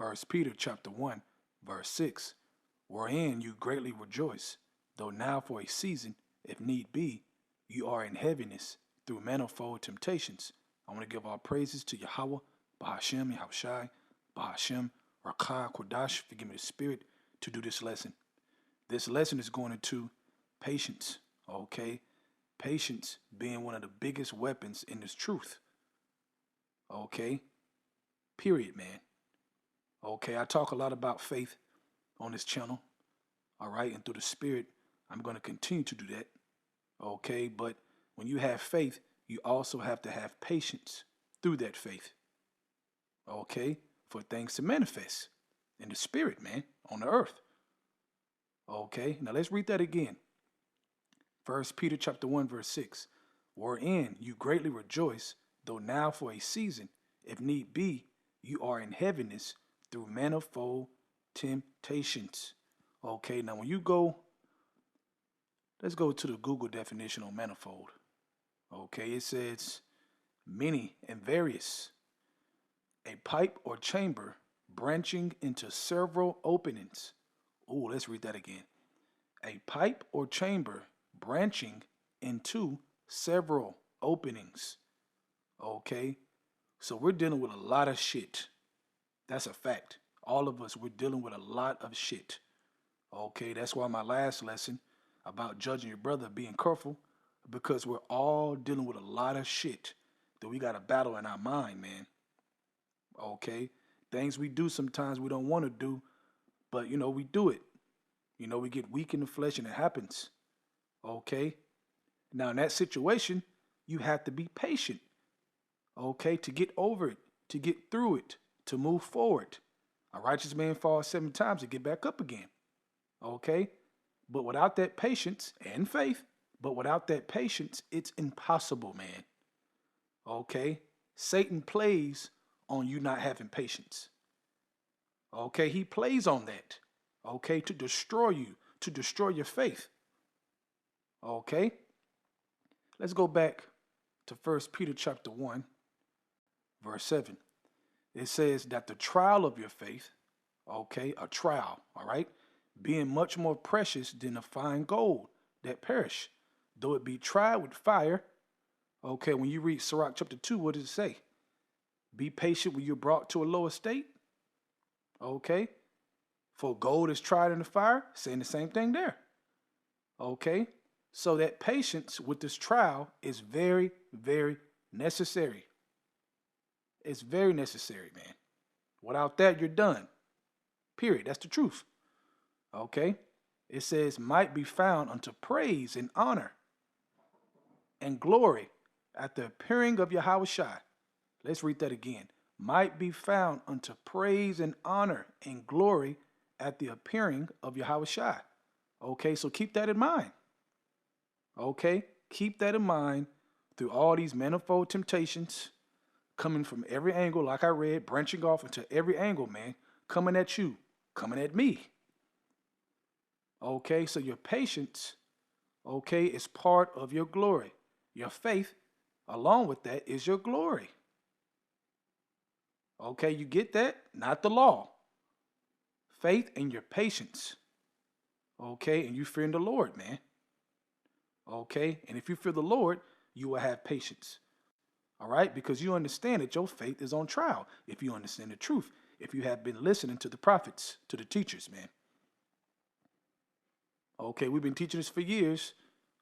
First Peter chapter 1, verse 6, wherein you greatly rejoice, though now for a season, if need be, you are in heaviness through manifold temptations. I want to give all praises to Yahweh, Bahashem, Yahushai, Bahashem, Rakah, Kodash, forgive me the spirit, to do this lesson. This lesson is going into patience, okay? Patience being one of the biggest weapons in this truth, okay? Period, man. Okay, I talk a lot about faith on this channel, all right? And through the spirit, I'm going to continue to do that, okay? But when you have faith, you also have to have patience through that faith, okay? For things to manifest in the spirit, man, on the earth. Okay, now let's read that again. First Peter chapter 1, verse 6, wherein you greatly rejoice, though now for a season, if need be, you are in heaviness through manifold temptations. Okay, now when you go, let's go to the Google definition on manifold. Okay, it says many and various, a pipe or chamber branching into several openings. Oh, let's read that again. A pipe or chamber branching into several openings. Okay, so we're dealing with a lot of shit. That's a fact. All of us, we're dealing with a lot of shit. Okay, that's why my last lesson about judging your brother, being careful, because we're all dealing with a lot of shit that we got to battle in our mind, man. Okay, things we do sometimes we don't want to do, but you know, we do it. You know, we get weak in the flesh and it happens. Okay, now in that situation, you have to be patient. Okay, to get over it, to get through it, to move forward. A righteous man falls 7 times to get back up again. Okay, but without that patience and faith, it's impossible, man. Okay, Satan plays on you not having patience. Okay, he plays on that. Okay, to destroy you, to destroy your faith. Okay, let's go back to First Peter chapter 1, verse 7. It says that the trial of your faith, okay, a trial, all right, being much more precious than the fine gold that perish, though it be tried with fire. Okay, when you read Sirach chapter 2, what does it say? Be patient when you're brought to a low estate. Okay, for gold is tried in the fire, saying the same thing there. Okay, so that patience with this trial is very, very necessary. It's very necessary, man. Without that, you're done. Period. That's the truth. Okay, it says, might be found unto praise and honor and glory at the appearing of Yahushai. Let's read that again. Might be found unto praise and honor and glory at the appearing of Yahushai. Okay, so keep that in mind. Okay, keep that in mind through all these manifold temptations coming from every angle, like I read, branching off into every angle, man, coming at you, coming at me. Okay, so your patience, okay, is part of your glory. Your faith, along with that, is your glory. Okay, you get that? Not the law. Faith and your patience. Okay, and you fearing the Lord, man. Okay, and if you fear the Lord, you will have patience. All right, because you understand that your faith is on trial. If you understand the truth, if you have been listening to the prophets, to the teachers, man. Okay, we've been teaching this for years.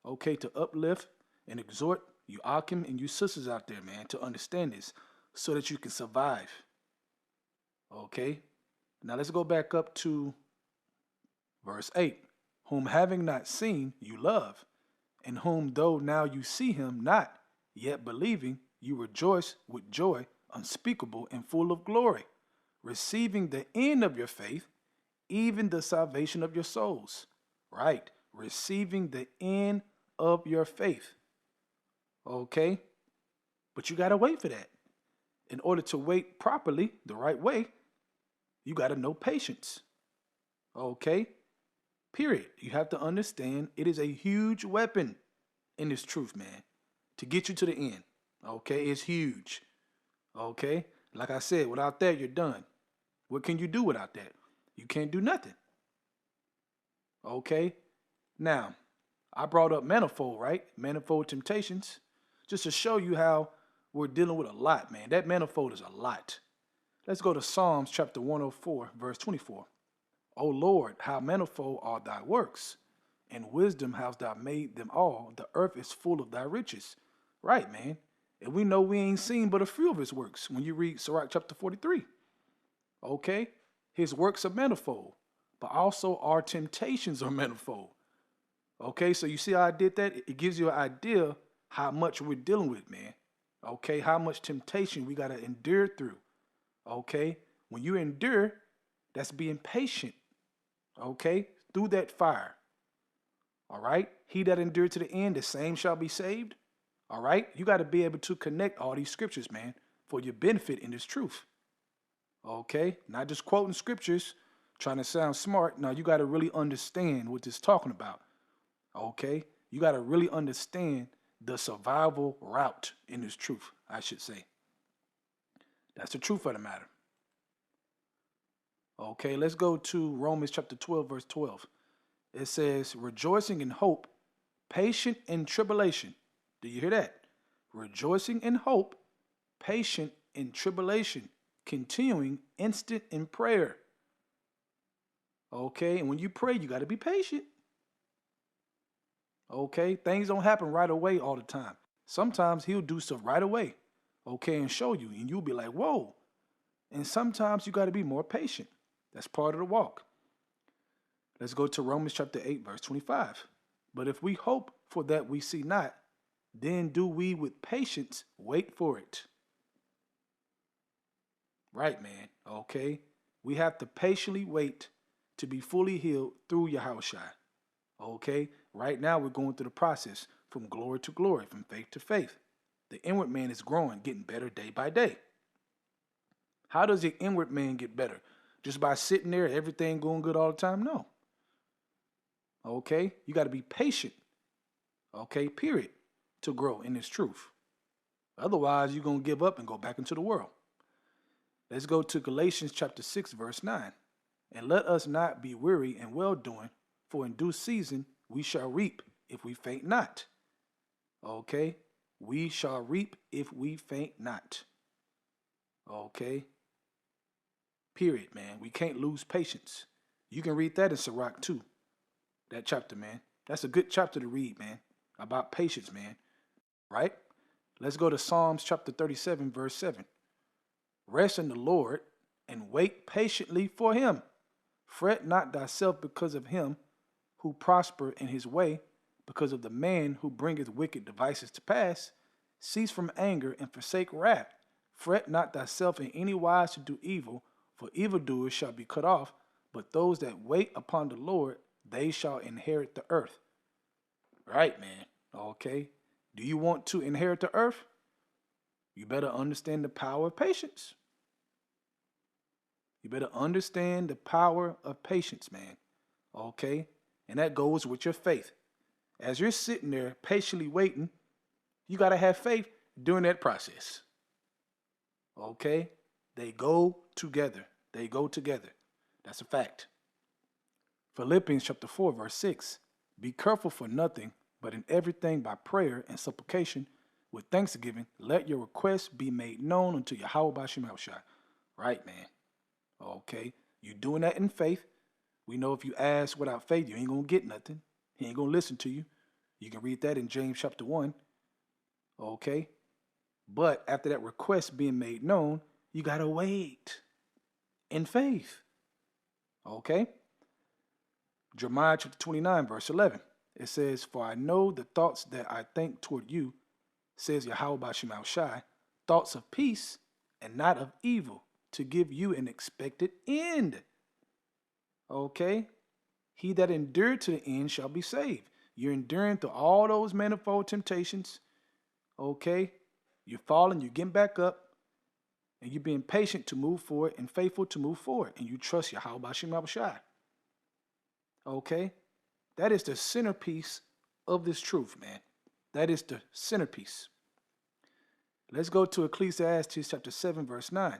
Okay, to uplift and exhort you Akim and you sisters out there, man, to understand this so that you can survive. Okay, now let's go back up to verse 8. Whom having not seen, you love, and whom though now you see him not, yet believing, you rejoice with joy unspeakable and full of glory, receiving the end of your faith, even the salvation of your souls. Right, receiving the end of your faith. Okay, but you got to wait for that. In order to wait properly, the right way, you got to know patience. Okay, period. You have to understand it is a huge weapon in this truth, man, to get you to the end. Okay, it's huge. Okay, like I said, without that, you're done. What can you do without that? You can't do nothing. Okay? Now, I brought up manifold, right? Manifold temptations, just to show you how we're dealing with a lot, man. That manifold is a lot. Let's go to Psalms chapter 104, verse 24. O Lord, how manifold are thy works, and wisdom hast thou made them all. The earth is full of thy riches. Right, man. And we know we ain't seen but a few of his works when you read Sirach chapter 43. Okay? His works are manifold, but also our temptations are manifold. Okay, so you see how I did that? It gives you an idea how much we're dealing with, man. Okay, how much temptation we got to endure through. Okay, when you endure, that's being patient. Okay, through that fire. All right, he that endured to the end, the same shall be saved. All right, you got to be able to connect all these scriptures, man, for your benefit in this truth. Okay, not just quoting scriptures, trying to sound smart. Now you got to really understand what this is talking about. Okay, you got to really understand the survival route in this truth, I should say. That's the truth of the matter. Okay, let's go to Romans chapter 12, verse 12. It says, rejoicing in hope, patient in tribulation. Do you hear that? Rejoicing in hope, patient in tribulation, continuing instant in prayer. Okay, and when you pray, you got to be patient. Okay, things don't happen right away all the time. Sometimes he'll do stuff right away, okay, and show you, and you'll be like, whoa. And sometimes you got to be more patient. That's part of the walk. Let's go to Romans chapter 8, verse 25. But if we hope for that we see not, then do we with patience wait for it. Right, man, okay? We have to patiently wait to be fully healed through Yahushua. Okay, right now we're going through the process from glory to glory, from faith to faith. The inward man is growing, getting better day by day. How does the inward man get better? Just by sitting there, everything going good all the time? No. Okay, you got to be patient. Okay, period, to grow in this truth. Otherwise, you're going to give up and go back into the world. Let's go to Galatians chapter 6, verse 9. And let us not be weary in well-doing, for in due season we shall reap if we faint not. Okay? We shall reap if we faint not. Okay? Period, man. We can't lose patience. You can read that in Sirach 2. That chapter, man. That's a good chapter to read, man. About patience, man. Right? Let's go to Psalms chapter 37, verse 7. Rest in the Lord and wait patiently for him. Fret not thyself because of him who prosper in his way, because of the man who bringeth wicked devices to pass. Cease from anger and forsake wrath. Fret not thyself in any wise to do evil, for evildoers shall be cut off, but those that wait upon the Lord, they shall inherit the earth. Right, man. Okay. Do you want to inherit the earth? You better understand the power of patience. You better understand the power of patience, man. Okay? And that goes with your faith. As you're sitting there patiently waiting, you got to have faith during that process. Okay? They go together. They go together. That's a fact. Philippians chapter 4, verse 6. Be careful for nothing, but in everything by prayer and supplication with thanksgiving, let your requests be made known unto Yahweh Bashim Shai. Right, man. Okay, you doing that in faith. We know if you ask without faith, you ain't going to get nothing. He ain't going to listen to you. You can read that in James chapter 1. Okay, but after that request being made known, you got to wait in faith. Okay, Jeremiah chapter 29, verse 11. It says, for I know the thoughts that I think toward you, says Yahweh Bashim Shai, thoughts of peace and not of evil, to give you an expected end. Okay? He that endured to the end shall be saved. You're enduring through all those manifold temptations. Okay? You're falling, you're getting back up, and you're being patient to move forward and faithful to move forward. And you trust Yahweh Bashim Shai. Okay? That is the centerpiece of this truth, man. That is the centerpiece. Let's go to Ecclesiastes chapter 7, verse 9.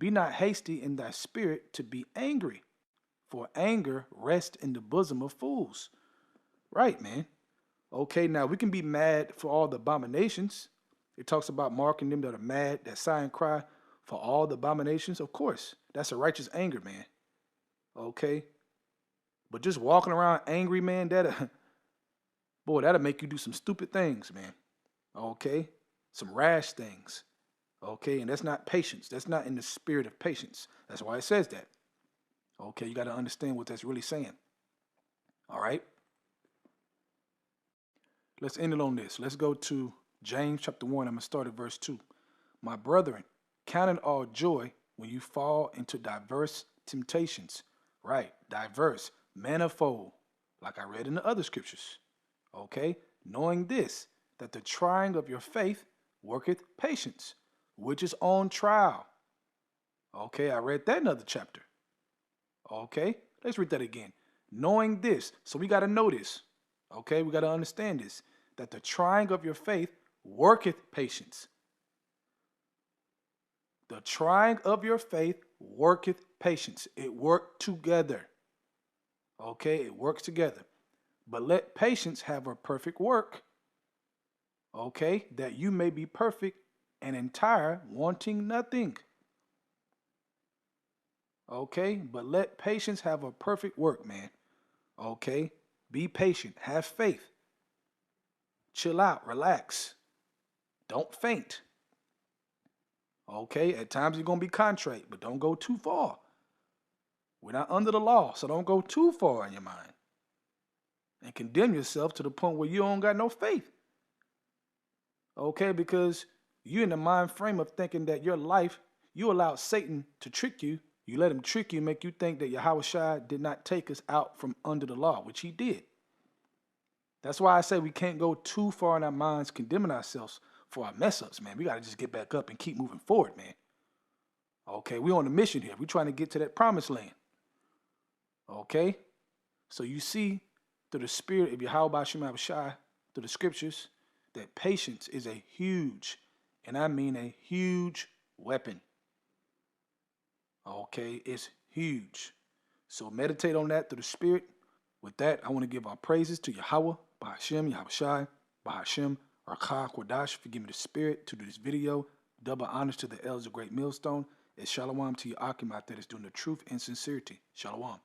Be not hasty in thy spirit to be angry, for anger rests in the bosom of fools. Right, man. Okay, now we can be mad for all the abominations. It talks about marking them that are mad, that sigh and cry for all the abominations. Of course, that's a righteous anger, man. Okay, but just walking around angry, man, that boy, that'll make you do some stupid things, man. Okay, some rash things. Okay, and that's not patience. That's not in the spirit of patience. That's why it says that. Okay, you got to understand what that's really saying. All right. Let's end it on this. Let's go to James chapter 1. I'm going to start at verse 2. My brethren, count it all joy when you fall into diverse temptations. Right, diverse, manifold, like I read in the other scriptures. Okay, knowing this, that the trying of your faith worketh patience, which is on trial. Okay, I read that in another chapter. Okay, let's read that again. Knowing this, so we got to know this. Okay, we got to understand this, that the trying of your faith worketh patience. The trying of your faith worketh patience. It worked together. Okay, it works together. But let patience have a perfect work. Okay, that you may be perfect and entire, wanting nothing. Okay, but let patience have a perfect work, man. Okay, be patient, have faith. Chill out, relax. Don't faint. Okay, at times you're going to be contrite, but don't go too far. We're not under the law, so don't go too far in your mind and condemn yourself to the point where you don't got no faith. Okay, because you're in the mind frame of thinking that your life, you allowed Satan to trick you. You let him trick you, make you think that Yahweh Shai did not take us out from under the law, which he did. That's why I say we can't go too far in our minds condemning ourselves for our mess ups, man. We got to just get back up and keep moving forward, man. Okay, we're on a mission here. We're trying to get to that promised land. Okay, so you see through the spirit of Yahweh B'Shem Shai, through the scriptures, that patience is a huge, and I mean a huge weapon. Okay, it's huge. So meditate on that through the spirit. With that, I want to give our praises to Yahweh, B'Shem, Yahweh Shai, B'Shem, Rakah, Kodash, for giving me the spirit to do this video. Double honors to the elders of Great Millstone. And shalom to your Akim out there that's doing the truth and sincerity. Shalom.